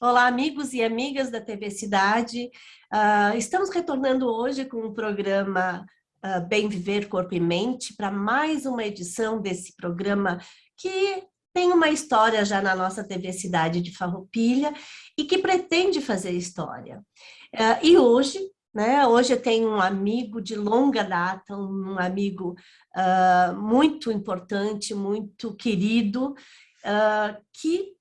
Olá, amigos e amigas da TV Cidade. Estamos retornando hoje com o programa Bem Viver Corpo e Mente para mais uma edição desse programa que tem uma história já na nossa TV Cidade de Farroupilha e que pretende fazer história. E hoje, né, hoje eu tenho um amigo de longa data, um amigo muito importante, muito querido, que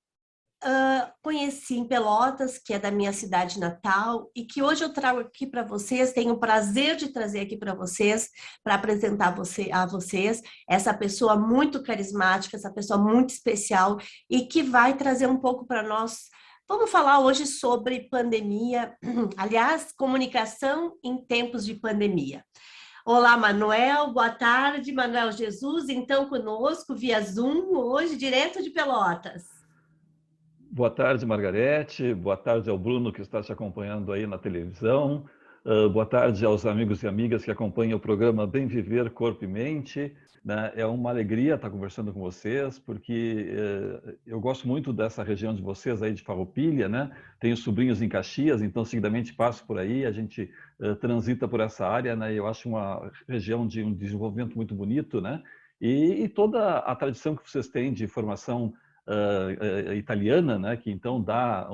conheci em Pelotas, que é da minha cidade natal, e que hoje eu trago aqui para vocês, tenho o prazer de trazer aqui para vocês, para apresentar a vocês, essa pessoa muito carismática, essa pessoa muito especial, e que vai trazer um pouco para nós. Vamos falar hoje sobre pandemia, aliás, comunicação em tempos de pandemia. Olá, Manuel, boa tarde, Manuel Jesus, então conosco via Zoom, hoje, direto de Pelotas. Boa tarde, Margarete. Boa tarde ao Bruno, que está te acompanhando aí na televisão. Boa tarde aos amigos e amigas que acompanham o programa Bem Viver Corpo e Mente. É uma alegria estar conversando com vocês, porque eu gosto muito dessa região de vocês aí de Farroupilha, né? Tenho sobrinhos em Caxias, então seguidamente passo por aí, a gente transita por essa área, né? Eu acho uma região de um desenvolvimento muito bonito, né? E toda a tradição que vocês têm de formação italiana, né, que então dá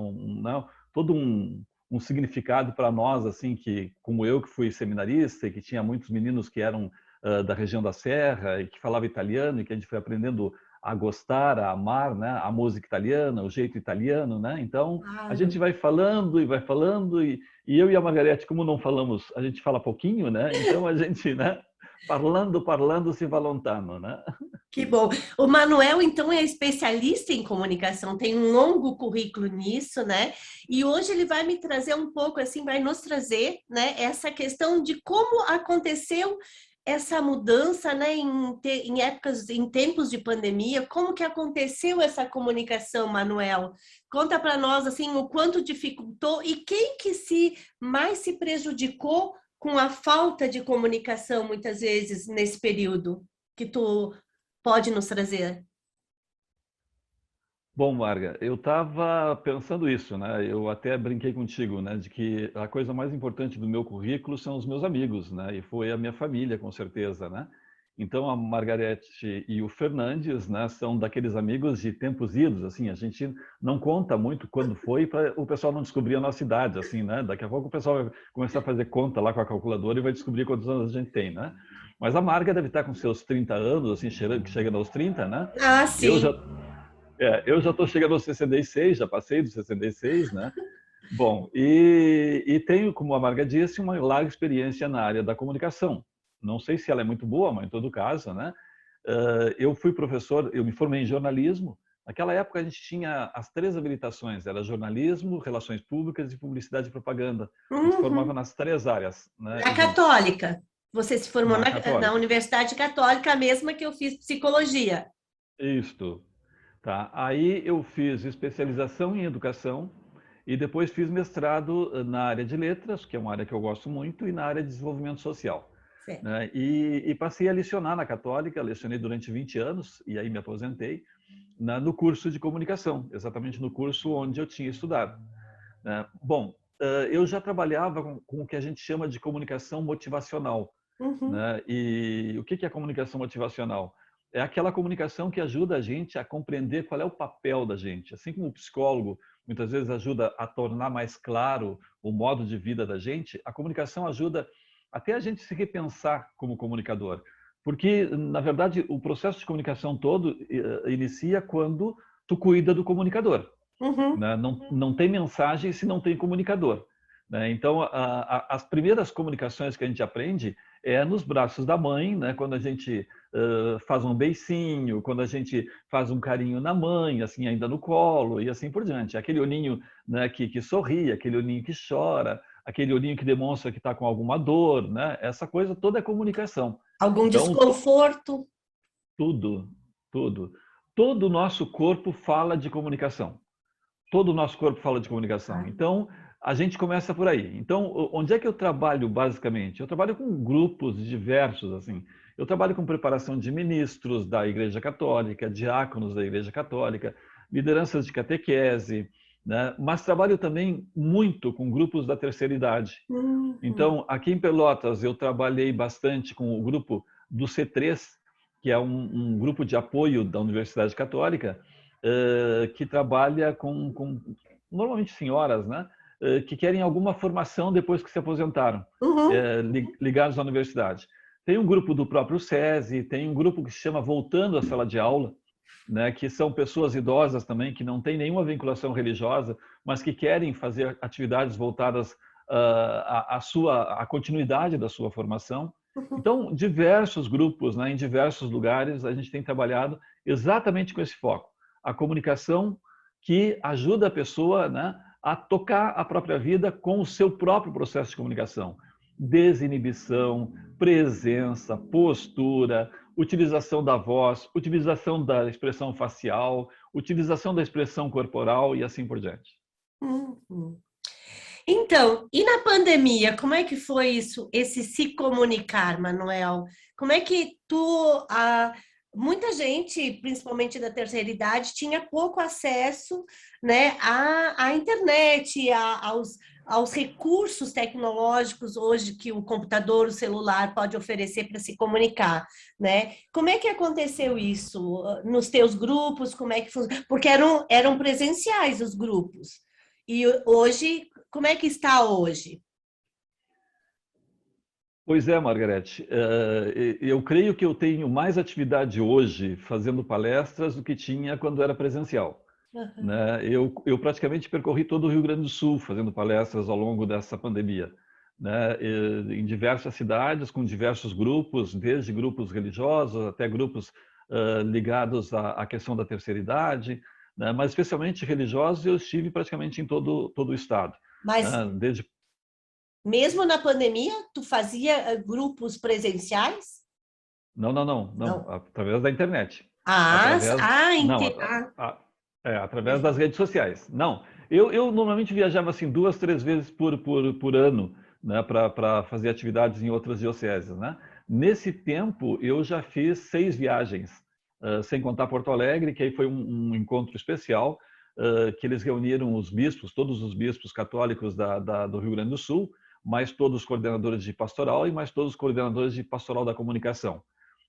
todo um significado para nós, assim, que como eu que fui seminarista e que tinha muitos meninos que eram da região da Serra e que falava italiano e que a gente foi aprendendo a gostar, a amar, né, a música italiana, o jeito italiano, né? Então a gente vai falando e eu e a Margarete, como não falamos, a gente fala pouquinho, né? Então a gente, né? Parlando se va lontano, né? Que bom. O Manuel, então, é especialista em comunicação, tem um longo currículo nisso, né? E hoje ele vai me trazer um pouco, assim, vai nos trazer, né, essa questão de como aconteceu essa mudança, né, em épocas, em tempos de pandemia, como que aconteceu essa comunicação, Manuel? Conta para nós, assim, o quanto dificultou e quem que mais se prejudicou com a falta de comunicação, muitas vezes, nesse período que tu pode nos trazer? Bom, Marga, eu estava pensando isso, né? Eu até brinquei contigo, né? De que a coisa mais importante do meu currículo são os meus amigos, né? E foi a minha família, com certeza, né? Então, a Margarete e o Fernandes, né? São daqueles amigos de tempos idos, assim. A gente não conta muito quando foi para o pessoal não descobrir a nossa idade, assim, né? Daqui a pouco o pessoal vai começar a fazer conta lá com a calculadora e vai descobrir quantos anos a gente tem, né? Mas a Marga deve estar com seus 30 anos, assim, chegando aos 30, né? Ah, Eu sim. já eu já estou chegando aos 66, já passei dos 66, né? Bom, e tenho, como a Marga disse, uma larga experiência na área da comunicação. Não sei se ela é muito boa, mas em todo caso, né? Eu fui professor, eu me formei em jornalismo. Naquela época a gente tinha as 3 habilitações, era jornalismo, relações públicas e publicidade e propaganda. A gente se formava Uhum. nas 3 áreas, né? Na Católica. Você se formou Na na Católica. Universidade Católica, a mesma que eu fiz psicologia. Isto. Tá? Aí eu fiz especialização em educação e depois fiz mestrado na área de letras, que é uma área que eu gosto muito, e na área de desenvolvimento social. Certo. Né? E passei a lecionar na Católica, lecionei durante 20 anos, e aí me aposentei, no curso de comunicação, exatamente no curso onde eu tinha estudado. Né? Bom, eu já trabalhava com o que a gente chama de comunicação motivacional. Uhum. Né? E o que é a comunicação motivacional? É aquela comunicação que ajuda a gente a compreender qual é o papel da gente. Assim como o psicólogo muitas vezes ajuda a tornar mais claro o modo de vida da gente, a comunicação ajuda até a gente se repensar como comunicador. Porque, na verdade, o processo de comunicação todo inicia quando tu cuida do comunicador. Uhum. Né? Não tem mensagem se não tem comunicador. Né? Então, as primeiras comunicações que a gente aprende é nos braços da mãe, né? Quando a gente faz um beicinho, quando a gente faz um carinho na mãe, assim, ainda no colo, e assim por diante. Aquele olhinho, né, que sorri, aquele olhinho que chora, aquele olhinho que demonstra que está com alguma dor, né? Essa coisa toda é comunicação. Algum Então, desconforto? tudo, tudo. Todo o nosso corpo fala de comunicação. Todo o nosso corpo fala de comunicação. Ah. Então, a gente começa por aí. Então, onde é que eu trabalho basicamente? Eu trabalho com grupos diversos, assim. Eu trabalho com preparação de ministros da Igreja Católica, diáconos da Igreja Católica, lideranças de catequese, né? Mas trabalho também muito com grupos da terceira idade. Então, aqui em Pelotas, eu trabalhei bastante com o grupo do C3, que é um grupo de apoio da Universidade Católica, que trabalha com normalmente senhoras, né? Que querem alguma formação depois que se aposentaram, ligados à universidade. Tem um grupo do próprio SESI, tem um grupo que se chama Voltando à Sala de Aula, né, que são pessoas idosas também, que não têm nenhuma vinculação religiosa, mas que querem fazer atividades voltadas à continuidade da sua formação. Então, diversos grupos, né, em diversos lugares, a gente tem trabalhado exatamente com esse foco. A comunicação que ajuda a pessoa, né, a tocar a própria vida com o seu próprio processo de comunicação. Desinibição, presença, postura, utilização da voz, utilização da expressão facial, utilização da expressão corporal e assim por diante. Então, e na pandemia, como é que foi isso, esse se comunicar, Manuel? Como é que muita gente, principalmente da terceira idade, tinha pouco acesso, né, à internet, aos recursos tecnológicos hoje que o computador, o celular pode oferecer para se comunicar, né? Como é que aconteceu isso nos teus grupos? Como é que porque eram presenciais os grupos. E hoje, como é que está hoje? Pois é, Margarete. Eu creio que eu tenho mais atividade hoje fazendo palestras do que tinha quando era presencial. Né? Eu praticamente percorri todo o Rio Grande do Sul fazendo palestras ao longo dessa pandemia, né? Em diversas cidades, com diversos grupos, desde grupos religiosos até grupos ligados à questão da terceira idade, né? Mas especialmente religiosos, eu estive praticamente em todo o estado. Mas né? mesmo na pandemia, tu fazia grupos presenciais? Não. Através da internet. Através das redes sociais. Não, eu normalmente viajava assim 2, 3 vezes por ano, né, para fazer atividades em outras dioceses, né? Nesse tempo, eu já fiz 6 viagens, sem contar Porto Alegre, que aí foi um encontro especial, que eles reuniram os bispos, todos os bispos católicos do Rio Grande do Sul, mais todos os coordenadores de pastoral e mais todos os coordenadores de pastoral da comunicação.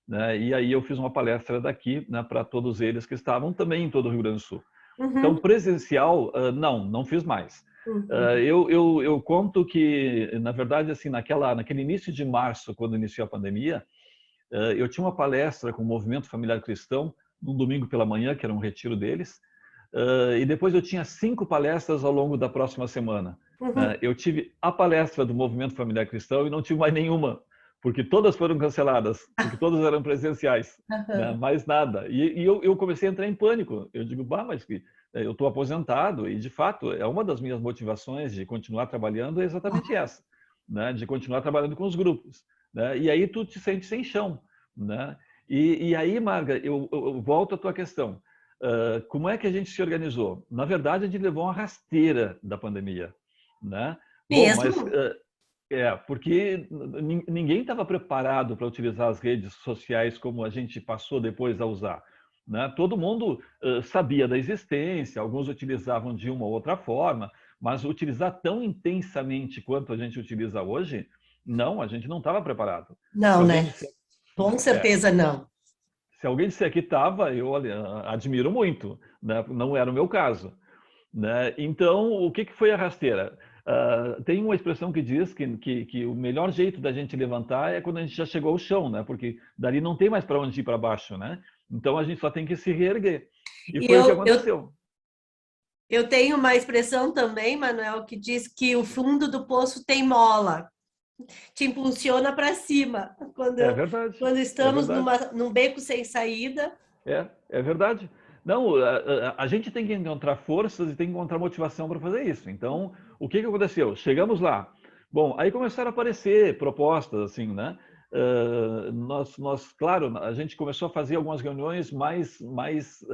Né? E aí eu fiz uma palestra daqui, né, para todos eles que estavam também em todo o Rio Grande do Sul. Então, presencial, não fiz mais. Eu conto que, na verdade, assim, naquele início de março, quando iniciou a pandemia, eu tinha uma palestra com o Movimento Familiar Cristão, num domingo pela manhã, que era um retiro deles, e depois eu tinha 5 palestras ao longo da próxima semana. Eu tive a palestra do Movimento Familiar Cristão e não tive mais nenhuma, porque todas foram canceladas, porque todas eram presenciais, né? Mais nada. E eu comecei a entrar em pânico. Eu digo, mas eu estou aposentado e, de fato, é uma das minhas motivações de continuar trabalhando é exatamente essa, né? De continuar trabalhando com os grupos, né? E aí tu te sente sem chão, né? E aí, Marga, eu volto à tua questão. Como é que a gente se organizou? Na verdade, a gente levou uma rasteira da pandemia, né? Mesmo? Bom, mas porque ninguém estava preparado para utilizar as redes sociais como a gente passou depois a usar, né? Todo mundo sabia da existência, alguns utilizavam de uma ou outra forma, mas utilizar tão intensamente quanto a gente utiliza hoje, não, a gente não estava preparado. Não, né? Com certeza não. Se alguém disser que estava, eu admiro muito, né? Não era o meu caso, né? Então, o que foi a rasteira? Tem uma expressão que diz que o melhor jeito da gente levantar é quando a gente já chegou ao chão, né? Porque dali não tem mais para onde ir para baixo, né? Então a gente só tem que se reerguer. E foi o que aconteceu. Eu tenho uma expressão também, Manuel, que diz que o fundo do poço tem mola, te impulsiona para cima. É verdade. Quando estamos num beco sem saída. É verdade. Não, a gente tem que encontrar forças e tem que encontrar motivação para fazer isso. Então, o que aconteceu? Chegamos lá. Bom, aí começaram a aparecer propostas, assim, né? Claro, a gente começou a fazer algumas reuniões mais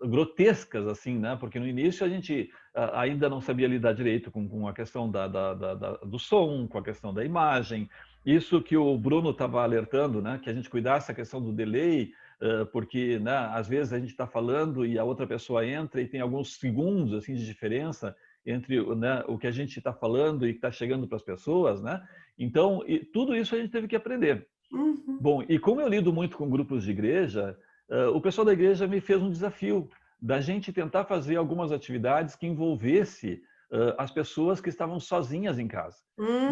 grotescas, assim, né? Porque no início a gente ainda não sabia lidar direito com a questão do som, com a questão da imagem. Isso que o Bruno estava alertando, né? Que a gente cuidasse a questão do delay, porque, né, às vezes a gente está falando e a outra pessoa entra e tem alguns segundos assim de diferença entre, né, o que a gente está falando e que está chegando para as pessoas, né? Então, tudo isso a gente teve que aprender. Uhum. Bom, e como eu lido muito com grupos de igreja, o pessoal da igreja me fez um desafio da gente tentar fazer algumas atividades que envolvesse as pessoas que estavam sozinhas em casa.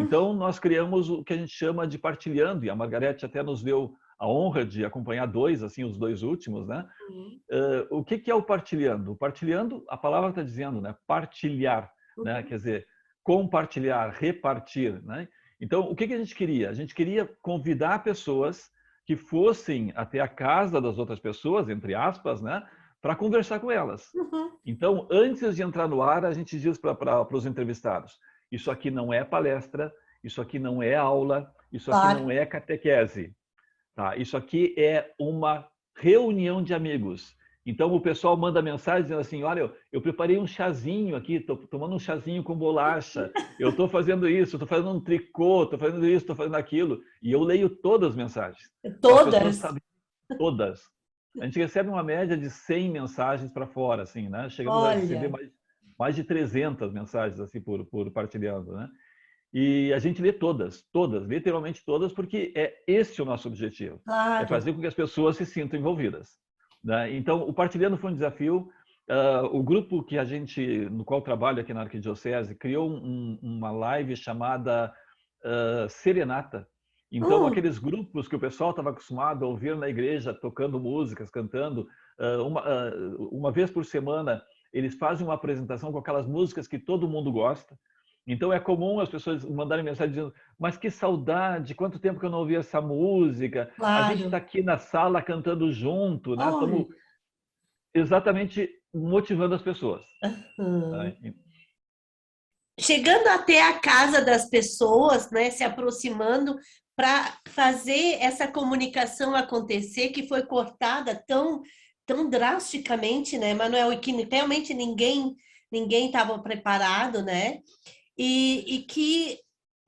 Então, nós criamos o que a gente chama de partilhando, e a Margarete até nos deu a honra de acompanhar assim, os dois últimos, né? O que é o partilhando? O partilhando, a palavra está dizendo, né? Partilhar, né? Quer dizer, compartilhar, repartir, né? Então, o que a gente queria? A gente queria convidar pessoas que fossem até a casa das outras pessoas, entre aspas, né? Para conversar com elas. Então, antes de entrar no ar, a gente diz para os entrevistados, isso aqui não é palestra, isso aqui não é aula, isso aqui não é catequese. Tá? Isso aqui é uma reunião de amigos. Então, o pessoal manda mensagem dizendo assim, olha, eu preparei um chazinho aqui, estou tomando um chazinho com bolacha, eu estou fazendo isso, estou fazendo um tricô, estou fazendo isso, estou fazendo aquilo. E eu leio todas as mensagens. Todas? As pessoas sabem, todas. A gente recebe uma média de 100 mensagens para fora, assim, né? Chegamos a receber mais de 300 mensagens assim por partilhando, né? E a gente lê todas, literalmente todas, porque é esse o nosso objetivo. Claro. É fazer com que as pessoas se sintam envolvidas. Né? Então, o Partilhando foi um desafio. O grupo que no qual trabalho aqui na Arquidiocese, criou uma live chamada Serenata. Então, aqueles grupos que o pessoal estava acostumado a ouvir na igreja, tocando músicas, cantando, uma vez por semana, eles fazem uma apresentação com aquelas músicas que todo mundo gosta. Então é comum as pessoas mandarem mensagem dizendo, mas que saudade, quanto tempo que eu não ouvi essa música. Claro. A gente está aqui na sala cantando junto, né? Estamos exatamente motivando as pessoas. Chegando até a casa das pessoas, né? Se aproximando para fazer essa comunicação acontecer, que foi cortada tão drasticamente, né, Manuel? E que realmente ninguém estava preparado, né? E que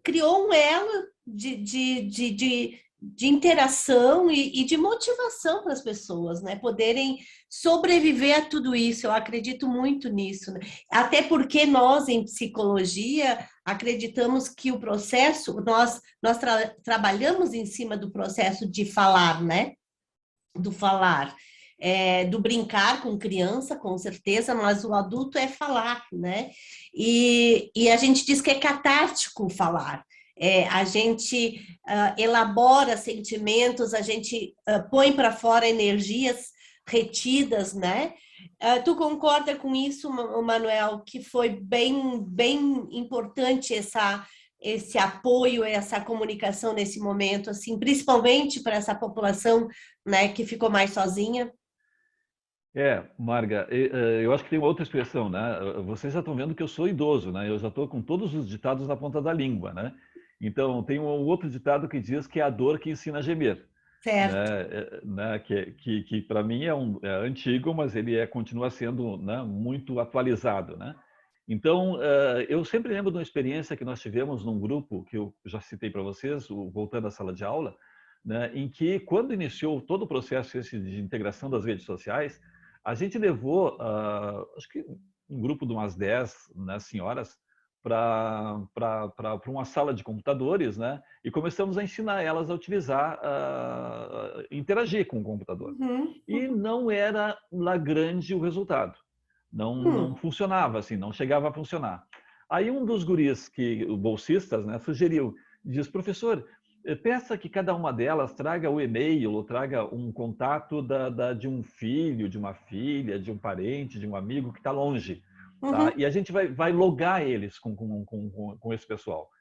criou um elo de interação e de motivação para as pessoas, né? Poderem sobreviver a tudo isso. Eu acredito muito nisso, né? Até porque nós, em psicologia, acreditamos que o processo, nós trabalhamos em cima do processo de falar, né? Do falar. Do brincar com criança, com certeza, mas o adulto é falar, né? E a gente diz que é catártico falar. A gente elabora sentimentos, a gente põe para fora energias retidas, né? Tu concorda com isso, Manuel, que foi bem importante esse apoio, essa comunicação nesse momento, assim, principalmente para essa população, né, que ficou mais sozinha? Marga, eu acho que tem uma outra expressão, né? Vocês já estão vendo que eu sou idoso, né? Eu já estou com todos os ditados na ponta da língua, né? Então, tem um outro ditado que diz que é a dor que ensina a gemer. Certo. Né? Que para mim é antigo, mas ele continua sendo, né, muito atualizado, né? Então, eu sempre lembro de uma experiência que nós tivemos num grupo, que eu já citei para vocês, voltando à sala de aula, né, em que, quando iniciou todo o processo de integração das redes sociais, a gente levou, acho que um grupo de umas 10, né, senhoras para uma sala de computadores, né, e começamos a ensinar elas a utilizar, interagir com o computador. E não era lá grande o resultado. Não funcionava assim, não chegava a funcionar. Aí um dos guris, bolsistas, né, sugeriu, diz, professor, peça que cada uma delas traga o e-mail ou traga um contato de um filho, de uma filha, de um parente, de um amigo que está longe. Tá? E a gente vai logar eles com esse pessoal.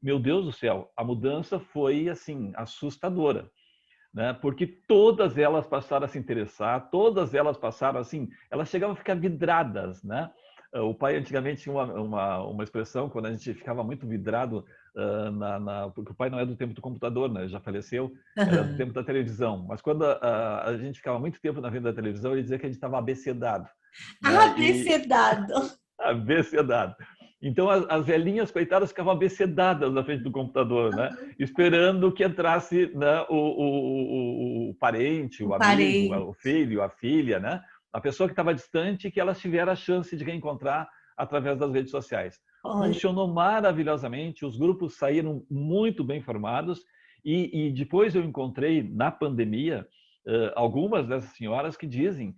Meu Deus do céu, a mudança foi assim assustadora. Né? Porque todas elas passaram a se interessar, todas elas passaram assim, elas chegavam a ficar vidradas, né? O pai antigamente tinha uma expressão, quando a gente ficava muito vidrado, porque o pai não é do tempo do computador, né? Ele já faleceu, era do tempo da televisão. Mas quando a gente ficava muito tempo na frente da televisão, ele dizia que a gente estava abecedado. Né? Abecedado. Abecedado. Então, as velhinhas, coitadas, ficavam abecedadas na frente do computador, né? Esperando que entrasse, né, o parente, o amigo, Parei. o filho, a filha, né? A pessoa que estava distante, que elas tiveram a chance de reencontrar através das redes sociais. Olha, Funcionou maravilhosamente, os grupos saíram muito bem formados e depois eu encontrei, na pandemia, algumas dessas senhoras que dizem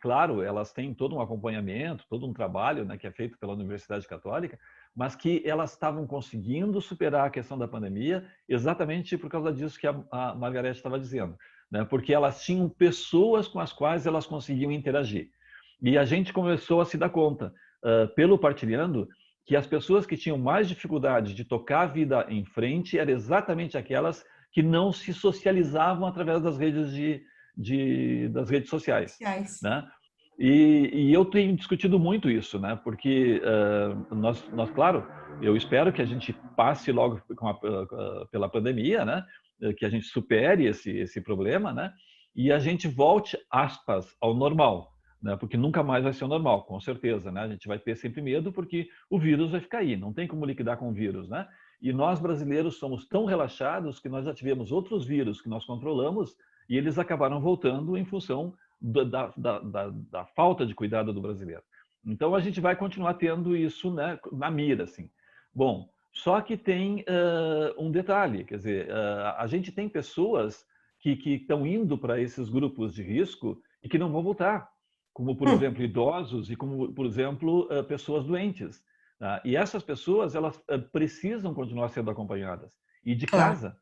claro, elas têm todo um acompanhamento, todo um trabalho, né, que é feito pela Universidade Católica, mas que elas estavam conseguindo superar a questão da pandemia exatamente por causa disso que a Margarete estava dizendo, né, porque elas tinham pessoas com as quais elas conseguiam interagir. E a gente começou a se dar conta, pelo Partilhando, que as pessoas que tinham mais dificuldade de tocar a vida em frente eram exatamente aquelas que não se socializavam através das das redes sociais, sociais. né? E eu tenho discutido muito isso, né? Porque claro, eu espero que a gente passe logo pela pandemia, né? Que a gente supere esse problema, né? E a gente volte, aspas, ao normal, né? Porque nunca mais vai ser o normal, com certeza, né? A gente vai ter sempre medo porque o vírus vai ficar aí, não tem como liquidar com o vírus, né? E nós brasileiros somos tão relaxados que nós já tivemos outros vírus que nós controlamos e eles acabaram voltando em função da falta de cuidado do brasileiro. Então, a gente vai continuar tendo isso, né, na mira, assim. Bom, só que tem um detalhe, quer dizer, a gente tem pessoas que estão indo para esses grupos de risco e que não vão voltar, como, por exemplo, idosos e como, por exemplo, pessoas doentes. Tá? E essas pessoas, elas precisam continuar sendo acompanhadas e de Claro. casa.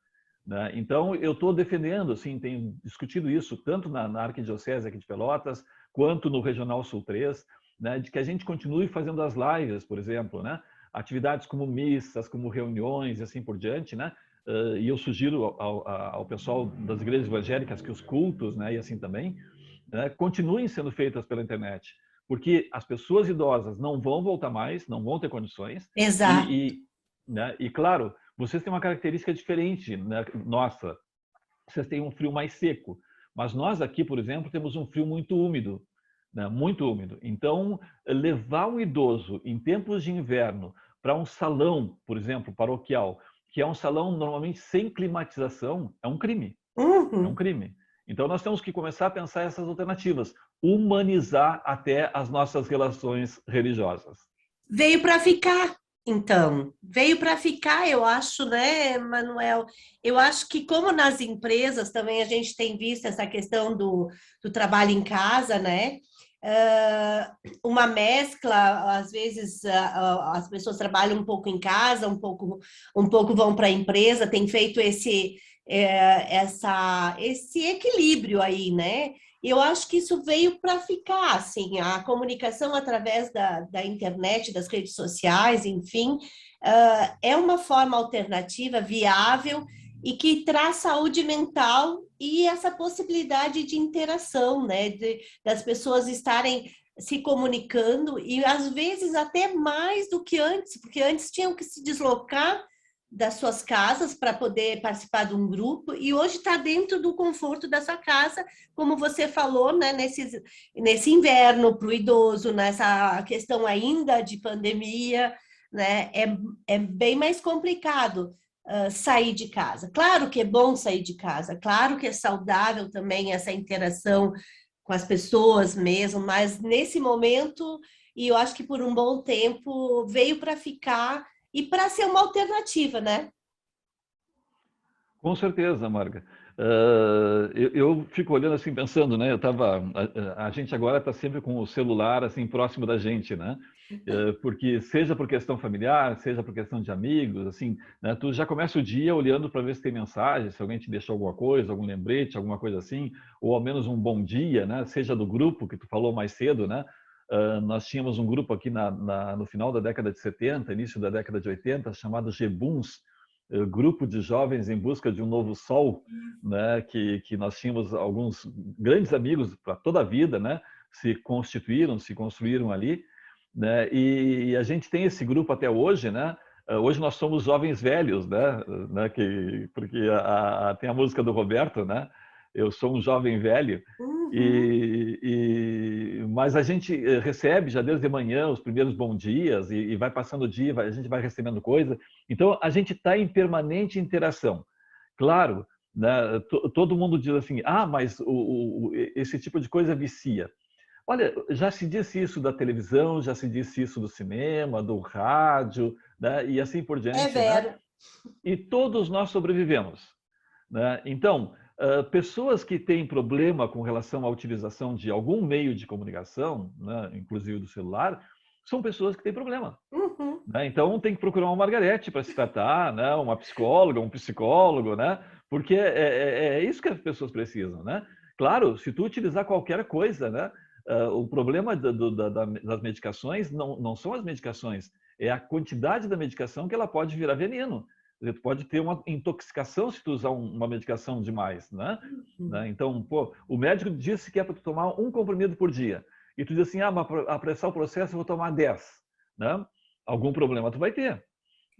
Né? Então, eu estou defendendo, assim, tenho discutido isso tanto na Arquidiocese aqui de Pelotas, quanto no Regional Sul 3, né, de que a gente continue fazendo as lives, por exemplo, né? Atividades como missas, como reuniões e assim por diante, né? E eu sugiro ao pessoal das igrejas evangélicas que os cultos, né, e assim também, né, continuem sendo feitas pela internet, porque as pessoas idosas não vão voltar mais, não vão ter condições, Exato. né, e claro, vocês têm uma característica diferente, né, nossa, vocês têm um frio mais seco, mas nós aqui, por exemplo, temos um frio muito úmido, né, muito úmido. Então, levar um idoso em tempos de inverno para um salão, por exemplo, paroquial, que é um salão normalmente sem climatização, é um crime. É um Uhum. crime. Então, nós temos que começar a pensar essas alternativas, humanizar até as nossas relações religiosas. Veio para ficar, então. Veio para ficar, eu acho, né, Manuel? Eu acho que, como nas empresas também a gente tem visto essa questão do trabalho em casa, né? Uma mescla, às vezes as pessoas trabalham um pouco em casa, um pouco vão para a empresa, tem feito esse equilíbrio aí, né? Eu acho que isso veio para ficar, assim, a comunicação através da internet, das redes sociais, enfim, é uma forma alternativa, viável, e que traz saúde mental e essa possibilidade de interação, né, das pessoas estarem se comunicando, e às vezes até mais do que antes, porque antes tinham que se deslocar das suas casas para poder participar de um grupo, e hoje está dentro do conforto da sua casa, como você falou, né, nesse inverno para o idoso, nessa questão ainda de pandemia, né, é bem mais complicado sair de casa. Claro que é bom sair de casa, claro que é saudável também essa interação com as pessoas mesmo, mas nesse momento, e eu acho que por um bom tempo, veio para ficar e para ser uma alternativa, né? Com certeza, Marga. Eu fico olhando assim, pensando, né? A gente agora está sempre com o celular assim próximo da gente, né? Porque seja por questão familiar, seja por questão de amigos, assim, né? Tu já começa o dia olhando para ver se tem mensagem, se alguém te deixou alguma coisa, algum lembrete, alguma coisa assim, ou ao menos um bom dia, né? Seja do grupo que tu falou mais cedo, né? Nós tínhamos um grupo aqui no final da década de 70, início da década de 80, chamado Gebuns, grupo de jovens em busca de um novo sol, né, que nós tínhamos alguns grandes amigos para toda a vida, né, se construíram ali, né, e a gente tem esse grupo até hoje, né. Hoje nós somos jovens velhos, né, porque tem a música do Roberto, né. eu sou um jovem velho, mas a gente recebe já desde manhã os primeiros bons dias e vai passando o dia, a gente vai recebendo coisa. Então, a gente está em permanente interação. Claro, né, todo mundo diz assim, mas esse tipo de coisa vicia. Olha, já se disse isso da televisão, já se disse isso do cinema, do rádio, né, e assim por É diante, né? vero. E todos nós sobrevivemos, né? Então, pessoas que têm problema com relação à utilização de algum meio de comunicação, né, inclusive do celular, são pessoas que têm problema. Né? Então, tem que procurar uma Margarete para se tratar, né? Uma psicóloga, um psicólogo, né? Porque é isso que as pessoas precisam, né? Claro, se tu utilizar qualquer coisa, né? O problema das medicações não são as medicações, é a quantidade da medicação que ela pode virar veneno. Tu pode ter uma intoxicação se tu usar uma medicação demais, né? Então, pô, o médico disse que é para tu tomar um comprimido por dia. E tu diz assim, mas para apressar o processo eu vou tomar 10, né? Algum problema tu vai ter, né?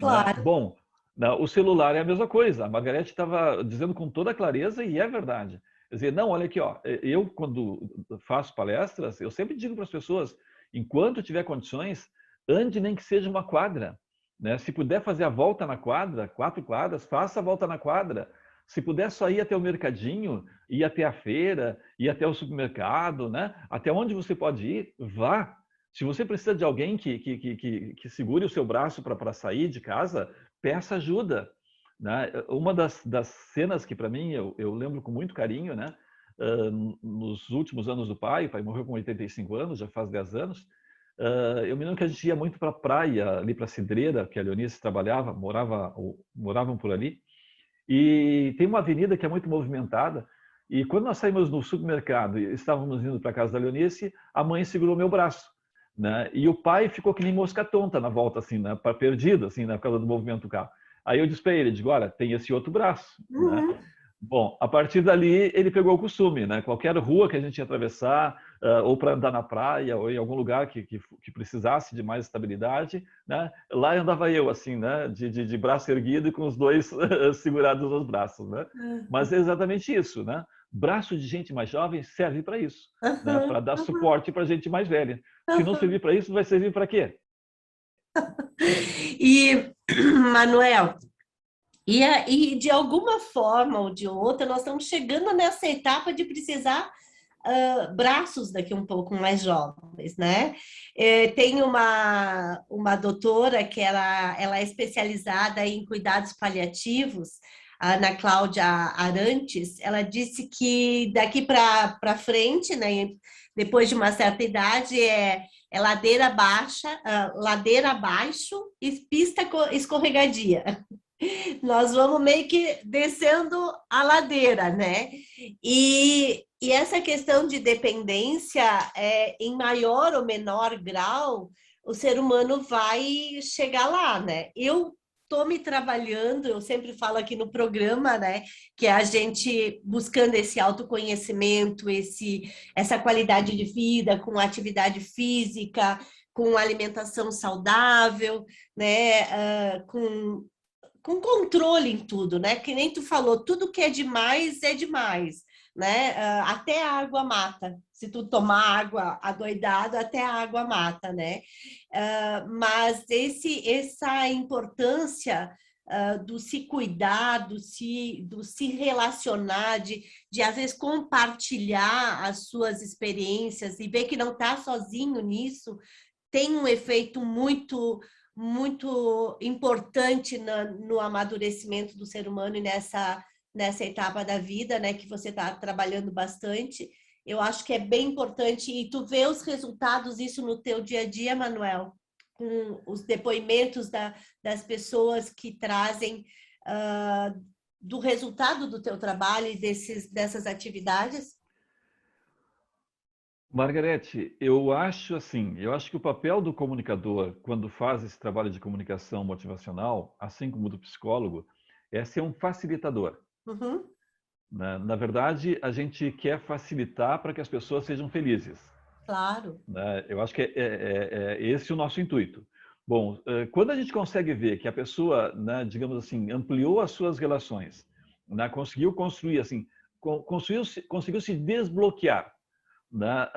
Claro. Bom, né, o celular é a mesma coisa. A Margarete estava dizendo com toda clareza e é verdade. Quer dizer, não, olha aqui, ó, eu quando faço palestras, eu sempre digo para as pessoas, enquanto tiver condições, ande nem que seja uma quadra, né? Se puder fazer a volta na quadra, 4 quadras, faça a volta na quadra. Se puder só ir até o mercadinho, ir até a feira, ir até o supermercado, né? Até onde você pode ir, vá. Se você precisa de alguém que segure o seu braço para sair de casa, peça ajuda. Né? Uma das cenas que, para mim, eu lembro com muito carinho, né? Nos últimos anos do pai, o pai morreu com 85 anos, já faz 10 anos, eu me lembro que a gente ia muito para a praia, ali para a Cidreira, que a Leonice trabalhava, moravam por ali, e tem uma avenida que é muito movimentada, e quando nós saímos no supermercado e estávamos indo para a casa da Leonice, a mãe segurou meu braço. Né? E o pai ficou que nem mosca tonta na volta, assim, né? Perdido, assim, né? Por causa do movimento do carro. Aí eu disse para ele, digo, olha, tem esse outro braço, né? Bom, a partir dali ele pegou o costume, né? Qualquer rua que a gente ia atravessar, ou para andar na praia, ou em algum lugar que precisasse de mais estabilidade, né? Lá andava eu, assim, né? De braço erguido e com os dois segurados nos braços, né? Mas é exatamente isso, né? Braço de gente mais jovem serve para isso, né? Para dar suporte para gente mais velha. Se não servir para isso, vai servir para quê? E, Manuel, e de alguma forma ou de outra, nós estamos chegando nessa etapa de precisar braços daqui um pouco mais jovens, né? Tem uma doutora que ela é especializada em cuidados paliativos, a Ana Cláudia Arantes. Ela disse que daqui para frente, né, depois de uma certa idade, é ladeira baixa, ladeira abaixo e pista escorregadia. Nós vamos meio que descendo a ladeira, né? E essa questão de dependência, em maior ou menor grau, o ser humano vai chegar lá, né? Eu estou me trabalhando, eu sempre falo aqui no programa, né? Que é a gente buscando esse autoconhecimento, essa qualidade de vida com atividade física, com alimentação saudável, né? Com controle em tudo, né? Que nem tu falou, tudo que é demais, né? Até a água mata. Se tu tomar água adoidado, até a água mata, né? Mas essa importância do se cuidar, do se relacionar, de às vezes compartilhar as suas experiências e ver que não está sozinho nisso, tem um efeito muito importante no amadurecimento do ser humano e nessa etapa da vida, né, que você está trabalhando bastante. Eu acho que é bem importante, e tu vê os resultados disso no teu dia a dia, Manuel, com os depoimentos das pessoas que trazem do resultado do teu trabalho e dessas atividades? Margarete, eu acho assim, eu acho que o papel do comunicador, quando faz esse trabalho de comunicação motivacional, assim como do psicólogo, é ser um facilitador. Uhum. Na verdade, a gente quer facilitar para que as pessoas sejam felizes. Claro. Eu acho que é esse o nosso intuito. Bom, quando a gente consegue ver que a pessoa, né, digamos assim, ampliou as suas relações, né, conseguiu construir assim conseguiu se desbloquear. Né?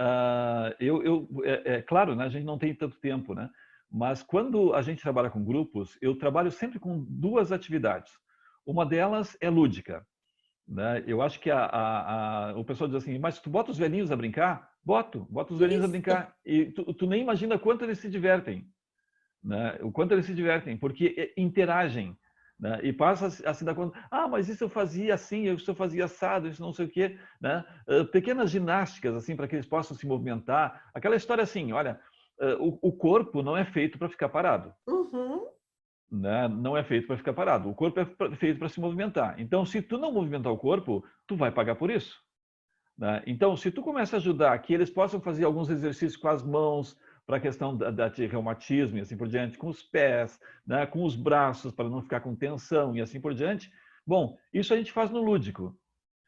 Claro, né, a gente não tem tanto tempo, né? Mas quando a gente trabalha com grupos, eu trabalho sempre com duas atividades. Uma delas é lúdica. Né? Eu acho que o pessoal diz assim, mas tu bota os velhinhos a brincar? Bota os velhinhos a Isso. brincar. E tu nem imagina quanto eles se divertem. Né? O quanto eles se divertem, porque interagem. Né? E passa a se dar conta, mas isso eu fazia assim, isso eu fazia assado, isso não sei o quê. Né? Pequenas ginásticas, assim, para que eles possam se movimentar. Aquela história assim, olha, o corpo não é feito para ficar parado. Uhum. Né? Não é feito para ficar parado. O corpo é feito para se movimentar. Então, se tu não movimentar o corpo, tu vai pagar por isso. Né? Então, se tu começa a ajudar que eles possam fazer alguns exercícios com as mãos, para a questão de reumatismo e assim por diante, com os pés, né? Com os braços, para não ficar com tensão e assim por diante, bom, isso a gente faz no lúdico.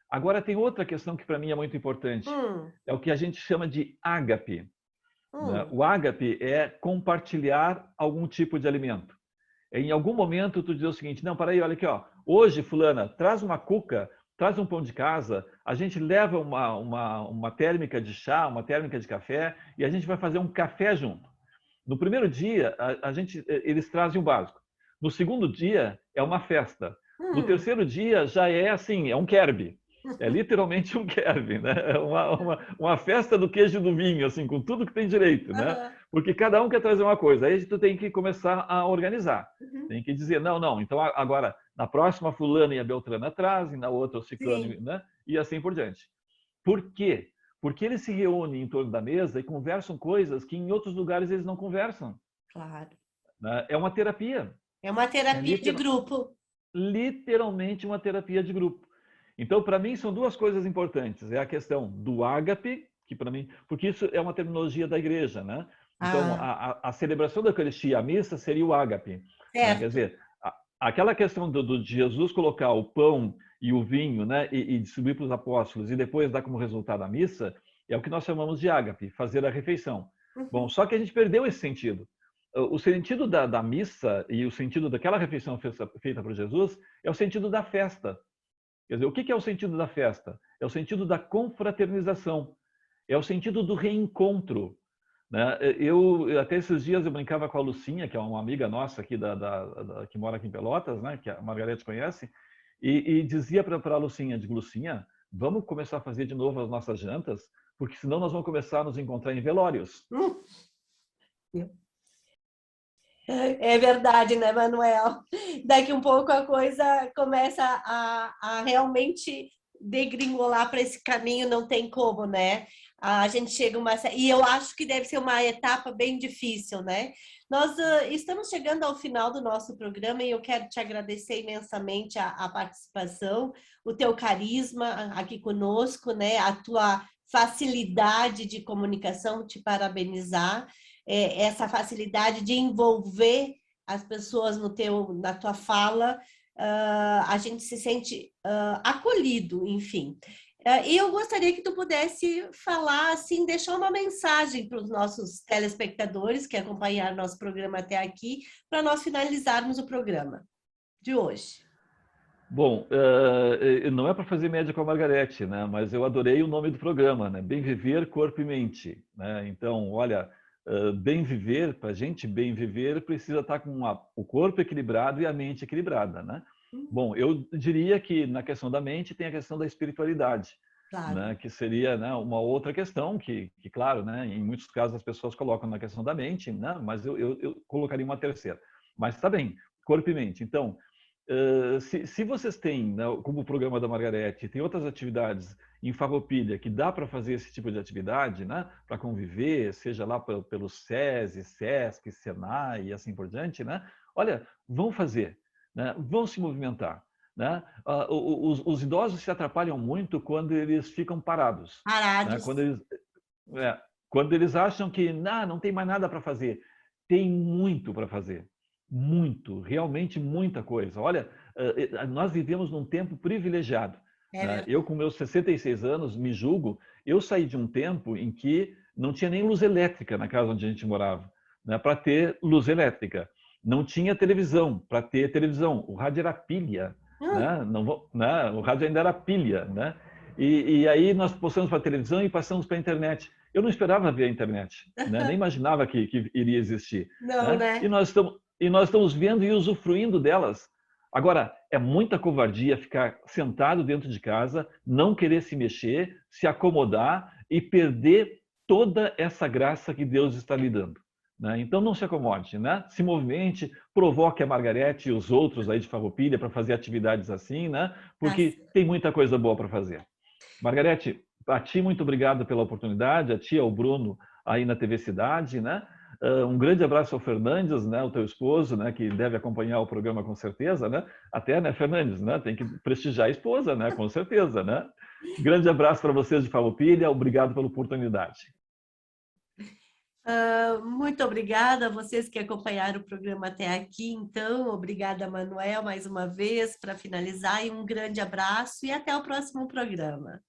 Agora, tem outra questão que para mim é muito importante. É o que a gente chama de ágape. Né? O ágape é compartilhar algum tipo de alimento. Em algum momento, tu diz o seguinte, não, peraí, olha aqui, ó, hoje, fulana, traz uma cuca, traz um pão de casa, a gente leva uma térmica de chá, uma térmica de café, e a gente vai fazer um café junto. No primeiro dia, eles trazem o básico. No segundo dia, é uma festa. No terceiro dia, já é assim, é um Kerb. É literalmente um Kerb, né? É uma festa do queijo e do vinho, assim, com tudo que tem direito, né? Porque cada um quer trazer uma coisa. Aí tu tem que começar a organizar. Tem que dizer, não, então agora, na próxima fulana e a Beltrana trazem, na outra o ciclano, né? E assim por diante. Por quê? Porque eles se reúnem em torno da mesa e conversam coisas que em outros lugares eles não conversam. Claro. Né? É uma terapia. É uma terapia de grupo. Literalmente uma terapia de grupo. Então, para mim, são duas coisas importantes. É a questão do ágape, que para mim... Porque isso é uma terminologia da igreja, né? Então, a celebração da Eucaristia, a missa, seria o ágape. Né? Quer dizer, aquela questão de Jesus colocar o pão e o vinho, né? E distribuir para os apóstolos e depois dar como resultado a missa, é o que nós chamamos de ágape, fazer a refeição. Bom, só que a gente perdeu esse sentido. O sentido da missa e o sentido daquela refeição feita por Jesus é o sentido da festa. Quer dizer, o que é o sentido da festa? É o sentido da confraternização. É o sentido do reencontro. Né? Até esses dias eu brincava com a Lucinha, que é uma amiga nossa aqui que mora aqui em Pelotas, né? Que a Margarete conhece, e dizia para a Lucinha, Lucinha, vamos começar a fazer de novo as nossas jantas, porque senão nós vamos começar a nos encontrar em velórios. É verdade, né, Manuel? Daqui um pouco a coisa começa a realmente degringolar para esse caminho, não tem como, né? A gente chega e eu acho que deve ser uma etapa bem difícil, né? Nós estamos chegando ao final do nosso programa e eu quero te agradecer imensamente a participação, o teu carisma aqui conosco, né? A tua facilidade de comunicação, te parabenizar. Essa facilidade de envolver as pessoas na tua fala, a gente se sente acolhido, enfim. E eu gostaria que tu pudesse falar, assim, deixar uma mensagem para os nossos telespectadores que acompanharam nosso programa até aqui, para nós finalizarmos o programa de hoje. Bom, não é para fazer média com a Margarete, né? Mas eu adorei o nome do programa, né? Bem Viver, Corpo e Mente. Né? Então, olha, bem viver, para a gente bem viver, precisa estar com o corpo equilibrado e a mente equilibrada, né? Bom, eu diria que na questão da mente tem a questão da espiritualidade, claro. Né? Que seria, né, uma outra questão que, claro, né, em muitos casos as pessoas colocam na questão da mente, né? Mas eu colocaria uma terceira. Mas está bem, corpo e mente. Então, se vocês têm, né, como o programa da Margarete, tem outras atividades em Farroupilha que dá para fazer esse tipo de atividade, né, para conviver, seja lá pelo SESI, SESC, SENAI e assim por diante, né, olha, vão fazer, né, vão se movimentar. Né? Os idosos se atrapalham muito quando eles ficam parados. Né? Quando eles acham que não tem mais nada para fazer. Tem muito para fazer. Muito, realmente muita coisa. Olha, nós vivemos num tempo privilegiado. Né? Eu, com meus 66 anos, me julgo, eu saí de um tempo em que não tinha nem luz elétrica na casa onde a gente morava, né? Para ter luz elétrica. Não tinha televisão, para ter televisão. O rádio era pilha. Né? O rádio ainda era pilha. Né? E aí nós postamos para a televisão e passamos para a internet. Eu não esperava ver a internet, né? Nem imaginava que iria existir. Não, Né? né? E nós estamos vendo e usufruindo delas. Agora, é muita covardia ficar sentado dentro de casa, não querer se mexer, se acomodar e perder toda essa graça que Deus está lhe dando. Né? Então não se acomode, né? Se movimente, provoque a Margarete e os outros aí de Farroupilha para fazer atividades assim, né? Tá Porque tem muita coisa boa para fazer. Margarete, a ti muito obrigado pela oportunidade, a ti e ao Bruno aí na TV Cidade, né? Um grande abraço ao Fernandes, né, o teu esposo, né, que deve acompanhar o programa com certeza, né? Até, né, Fernandes, né? Tem que prestigiar a esposa, né? Com certeza, né? Grande abraço para vocês de Farroupilha, obrigado pela oportunidade. Muito obrigada a vocês que acompanharam o programa até aqui. Então, obrigada, Manuel, mais uma vez, para finalizar, e um grande abraço e até o próximo programa.